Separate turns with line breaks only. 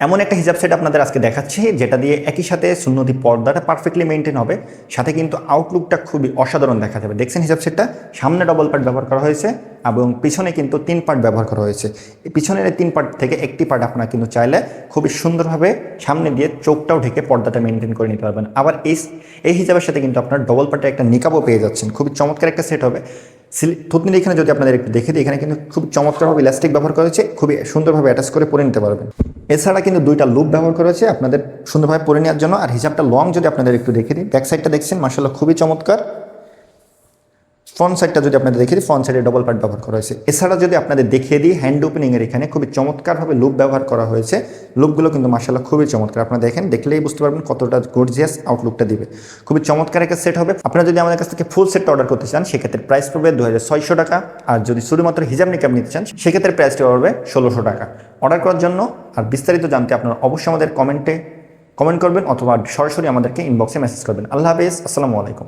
এমন একটা হিজাব সেট আপনাদের আজকে দেখাচ্ছি যেটা দিয়ে একই সাথে সুন্নতি পর্দাটা পারফেক্টলি মেনটেন হবে, সাথে কিন্তু আউটলুকটা খুবই অসাধারণ দেখা যাবে। দেখছেন হিজাব সেটটা সামনে ডবল পার্ট ব্যবহার করা হয়েছে এবং পিছনে কিন্তু 3 পার্ট ব্যবহার করা হয়েছে। এই পিছনের 3 পার্ট থেকে একটি পার্ট আপনারা কিন্তু চাইলে খুবই সুন্দরভাবে সামনে দিয়ে চোখটাও ঢেকে পর্দাটা মেনটেন করে নিতে পারবেন। আবার এই হিজাবের সাথে কিন্তু আপনার ডবল পার্টের একটা নিকাবও পেয়ে যাচ্ছেন। খুবই চমৎকার একটা সেট হবে। থুতনির এখানে যদি আপনাদের একটু দেখে দিই, এখানে কিন্তু খুব চমৎকারভাবে ইলাস্টিক ব্যবহার করা হয়েছে, খুবই সুন্দরভাবে অ্যাটাচ করে পরে নিতে পারবেন। এছাড়া কিন্তু 2টা লুপ ব্যবহার করা হয়েছে আপনাদের সুন্দরভাবে পরে নেওয়ার জন্য। আর হিজাবটা লং যদি আপনাদের একটু দেখে দিই, ব্যাক সাইডটা দেখছেন মাশাআল্লাহ খুবই চমৎকার। ফ্রন্ট সাইডটা যদি আপনাদের দেখে দিই, ফ্রন্ট সাইডে ডবল পার্ট ব্যবহার করা হয়েছে। এছাড়া যদি আপনাদের দেখিয়ে দিই, হ্যান্ড ওপেনিংয়ের এখানে খুবই চমৎকারভাবে লুপ ব্যবহার করা হয়েছে। লুপগুলো কিন্তু মাশাআল্লাহ খুবই চমৎকার। আপনারা দেখলেই বুঝতে পারবেন কতটা গর্জিয়াস আউটলুকটা দিবে। খুবই চমৎকার একটা সেট হবে। আপনারা যদি আমাদের কাছ থেকে ফুল সেটটা অর্ডার করতে চান, সেক্ষেত্রে প্রাইস পড়বে 2600 টাকা। আর যদি শুধুমাত্র হিজাব নিকাব নিতে চান, সেক্ষেত্রে প্রাইসটা পড়বে 1600 টাকা। অর্ডার করার জন্য আর বিস্তারিত জানতে আপনারা অবশ্যই আমাদের কমেন্ট করবেন অথবা সরাসরি আমাদেরকে ইনবক্সে মেসেজ করবেন। আল্লাহ হাফেজ, আসসালামু আলাইকুম।